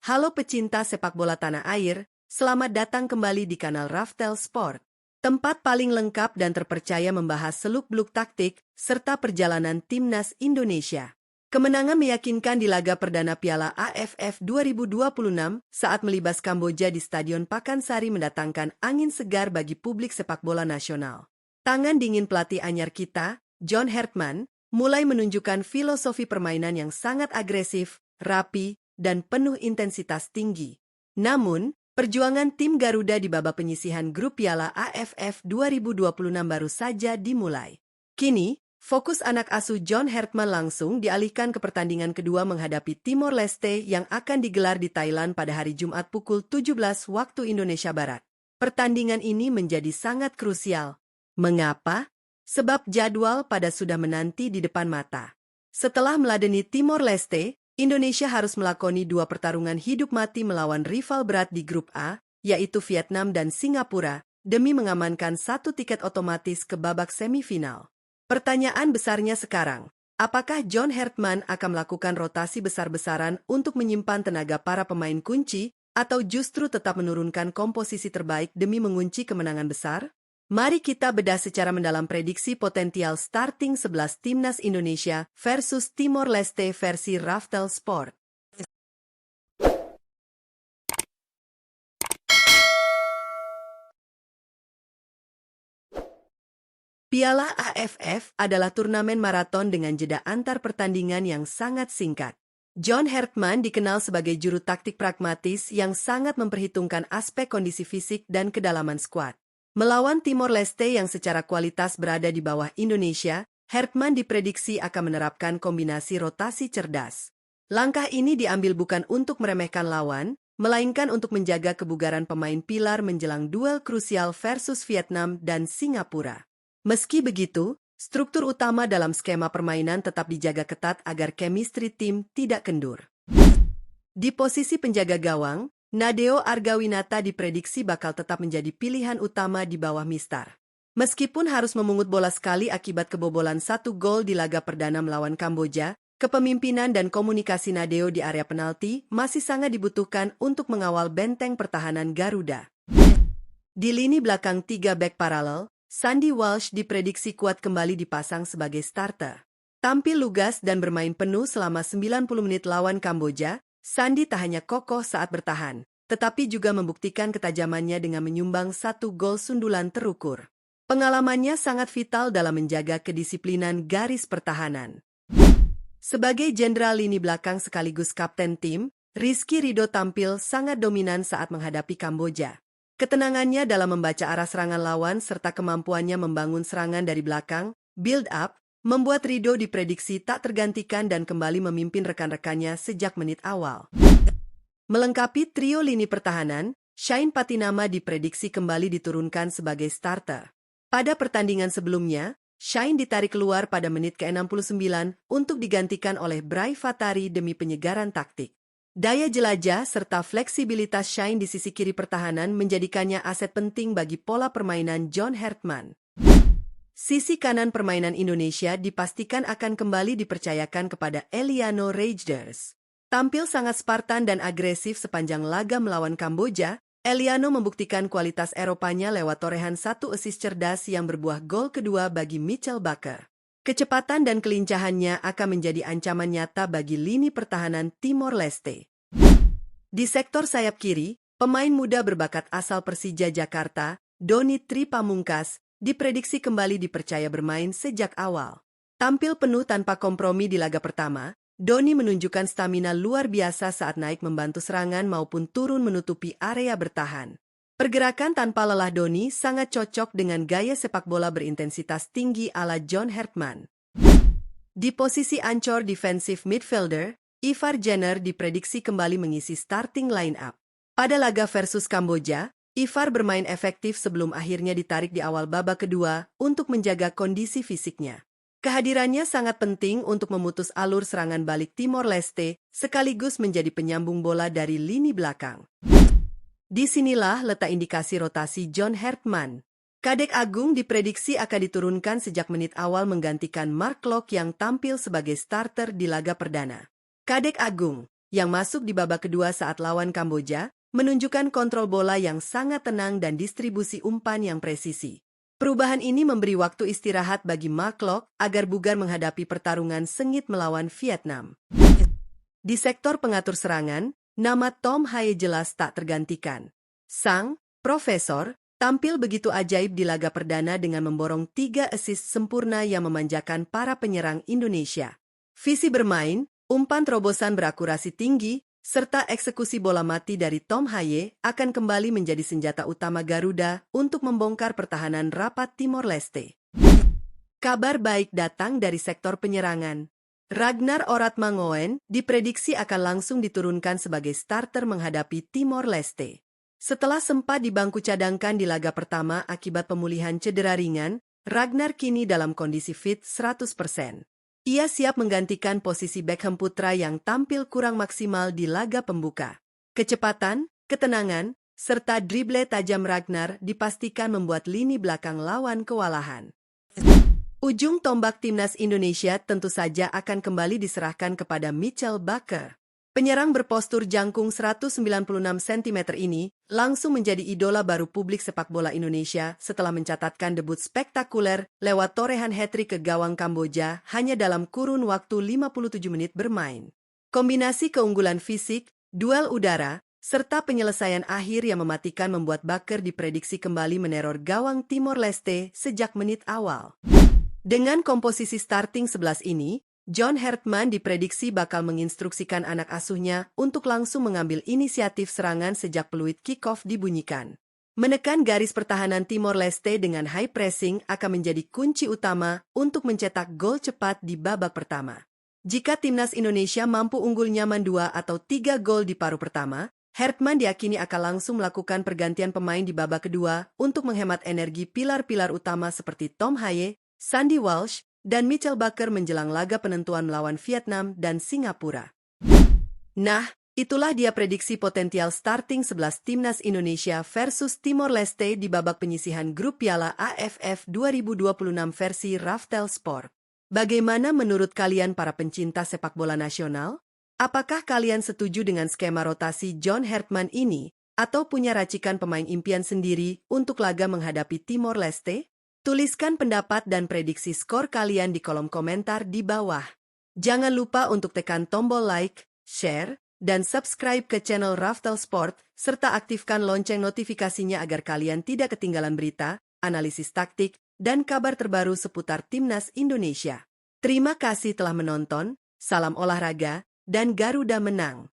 Halo pecinta sepak bola tanah air, selamat datang kembali di kanal Raftel Sport. Tempat paling lengkap dan terpercaya membahas seluk-beluk taktik serta perjalanan timnas Indonesia. Kemenangan meyakinkan di laga perdana Piala AFF 2026 saat melibas Kamboja di Stadion Pakansari mendatangkan angin segar bagi publik sepak bola nasional. Tangan dingin pelatih anyar kita, John Hertman, mulai menunjukkan filosofi permainan yang sangat agresif, rapi, dan penuh intensitas tinggi. Namun, perjuangan tim Garuda di babak penyisihan grup Piala AFF 2026 baru saja dimulai. Kini, fokus anak asuh John Hertman langsung dialihkan ke pertandingan kedua menghadapi Timor Leste yang akan digelar di Thailand pada hari Jumat pukul 17 waktu Indonesia Barat. Pertandingan ini menjadi sangat krusial. Mengapa? Sebab jadwal pada sudah menanti di depan mata. Setelah meladeni Timor Leste, Indonesia harus melakoni dua pertarungan hidup mati melawan rival berat di grup A, yaitu Vietnam dan Singapura, demi mengamankan satu tiket otomatis ke babak semifinal. Pertanyaan besarnya sekarang, apakah John Hertman akan melakukan rotasi besar-besaran untuk menyimpan tenaga para pemain kunci, atau justru tetap menurunkan komposisi terbaik demi mengunci kemenangan besar? Mari kita bedah secara mendalam prediksi potensial starting 11 timnas Indonesia versus Timor Leste versi Raftel Sport. Piala AFF adalah turnamen maraton dengan jeda antar pertandingan yang sangat singkat. John Hertman dikenal sebagai juru taktik pragmatis yang sangat memperhitungkan aspek kondisi fisik dan kedalaman skuad. Melawan Timor Leste yang secara kualitas berada di bawah Indonesia, Hertman diprediksi akan menerapkan kombinasi rotasi cerdas. Langkah ini diambil bukan untuk meremehkan lawan, melainkan untuk menjaga kebugaran pemain pilar menjelang duel krusial versus Vietnam dan Singapura. Meski begitu, struktur utama dalam skema permainan tetap dijaga ketat agar chemistry tim tidak kendur. Di posisi penjaga gawang, Nadeo Argawinata diprediksi bakal tetap menjadi pilihan utama di bawah Mistar. Meskipun harus memungut bola sekali akibat kebobolan 1 gol di laga perdana melawan Kamboja, kepemimpinan dan komunikasi Nadeo di area penalti masih sangat dibutuhkan untuk mengawal benteng pertahanan Garuda. Di lini belakang 3 bek paralel, Sandy Walsh diprediksi kuat kembali dipasang sebagai starter. Tampil lugas dan bermain penuh selama 90 menit lawan Kamboja, Sandy tak hanya kokoh saat bertahan, tetapi juga membuktikan ketajamannya dengan menyumbang 1 gol sundulan terukur. Pengalamannya sangat vital dalam menjaga kedisiplinan garis pertahanan. Sebagai jenderal lini belakang sekaligus kapten tim, Rizky Ridho tampil sangat dominan saat menghadapi Kamboja. Ketenangannya dalam membaca arah serangan lawan serta kemampuannya membangun serangan dari belakang, build up, membuat Ridho diprediksi tak tergantikan dan kembali memimpin rekan-rekannya sejak menit awal. Melengkapi trio lini pertahanan, Shane Patinama diprediksi kembali diturunkan sebagai starter. Pada pertandingan sebelumnya, Shane ditarik keluar pada menit ke-69 untuk digantikan oleh Bray Fatari demi penyegaran taktik. Daya jelajah serta fleksibilitas Shane di sisi kiri pertahanan menjadikannya aset penting bagi pola permainan John Hertman. Sisi kanan permainan Indonesia dipastikan akan kembali dipercayakan kepada Eliano Reijers. Tampil sangat spartan dan agresif sepanjang laga melawan Kamboja, Eliano membuktikan kualitas Eropanya lewat torehan 1 assist cerdas yang berbuah gol kedua bagi Mitchell Baker. Kecepatan dan kelincahannya akan menjadi ancaman nyata bagi lini pertahanan Timor Leste. Di sektor sayap kiri, pemain muda berbakat asal Persija Jakarta, Doni Tri Pamungkas, diprediksi kembali dipercaya bermain sejak awal. Tampil penuh tanpa kompromi di laga pertama, Doni menunjukkan stamina luar biasa saat naik membantu serangan maupun turun menutupi area bertahan. Pergerakan tanpa lelah Doni sangat cocok dengan gaya sepak bola berintensitas tinggi ala John Hertman. Di posisi ancor defensive midfielder, Ivar Jenner diprediksi kembali mengisi starting line-up. Pada laga versus Kamboja, Ivar bermain efektif sebelum akhirnya ditarik di awal babak kedua untuk menjaga kondisi fisiknya. Kehadirannya sangat penting untuk memutus alur serangan balik Timor Leste, sekaligus menjadi penyambung bola dari lini belakang. Disinilah letak indikasi rotasi John Hertman. Kadek Agung diprediksi akan diturunkan sejak menit awal menggantikan Mark Locke yang tampil sebagai starter di laga perdana. Kadek Agung, yang masuk di babak kedua saat lawan Kamboja, menunjukkan kontrol bola yang sangat tenang dan distribusi umpan yang presisi. Perubahan ini memberi waktu istirahat bagi Mark Locke agar bugar menghadapi pertarungan sengit melawan Vietnam. Di sektor pengatur serangan, nama Tom Haye jelas tak tergantikan. Sang profesor tampil begitu ajaib di laga perdana dengan memborong 3 assist sempurna yang memanjakan para penyerang Indonesia. Visi bermain, umpan terobosan berakurasi tinggi, serta eksekusi bola mati dari Tom Haye akan kembali menjadi senjata utama Garuda untuk membongkar pertahanan rapat Timor Leste. Kabar baik datang dari sektor penyerangan. Ragnar Oratmangoen diprediksi akan langsung diturunkan sebagai starter menghadapi Timor Leste. Setelah sempat di bangku cadangkan di laga pertama akibat pemulihan cedera ringan, Ragnar kini dalam kondisi fit 100%. Ia siap menggantikan posisi Beckham Putra yang tampil kurang maksimal di laga pembuka. Kecepatan, ketenangan, serta drible tajam Ragnar dipastikan membuat lini belakang lawan kewalahan. Ujung tombak timnas Indonesia tentu saja akan kembali diserahkan kepada Mitchell Bakker. Penyerang berpostur jangkung 196 cm ini langsung menjadi idola baru publik sepak bola Indonesia setelah mencatatkan debut spektakuler lewat torehan hat-trick ke gawang Kamboja hanya dalam kurun waktu 57 menit bermain. Kombinasi keunggulan fisik, duel udara, serta penyelesaian akhir yang mematikan membuat Bakker diprediksi kembali meneror gawang Timor Leste sejak menit awal. Dengan komposisi starting 11 ini, John Herdman diprediksi bakal menginstruksikan anak asuhnya untuk langsung mengambil inisiatif serangan sejak peluit kick-off dibunyikan. Menekan garis pertahanan Timor Leste dengan high pressing akan menjadi kunci utama untuk mencetak gol cepat di babak pertama. Jika timnas Indonesia mampu unggul nyaman 2 atau 3 gol di paruh pertama, Herdman diyakini akan langsung melakukan pergantian pemain di babak kedua untuk menghemat energi pilar-pilar utama seperti Tom Haye, Sandy Walsh, dan Mitchell Bakker menjelang laga penentuan melawan Vietnam dan Singapura. Nah, itulah dia prediksi potensial starting 11 timnas Indonesia versus Timor Leste di babak penyisihan grup Piala AFF 2026 versi Raftel Sport. Bagaimana menurut kalian para pencinta sepak bola nasional? Apakah kalian setuju dengan skema rotasi John Herdman ini atau punya racikan pemain impian sendiri untuk laga menghadapi Timor Leste? Tuliskan pendapat dan prediksi skor kalian di kolom komentar di bawah. Jangan lupa untuk tekan tombol like, share, dan subscribe ke channel Raftel Sport, serta aktifkan lonceng notifikasinya agar kalian tidak ketinggalan berita, analisis taktik, dan kabar terbaru seputar timnas Indonesia. Terima kasih telah menonton, salam olahraga, dan Garuda menang!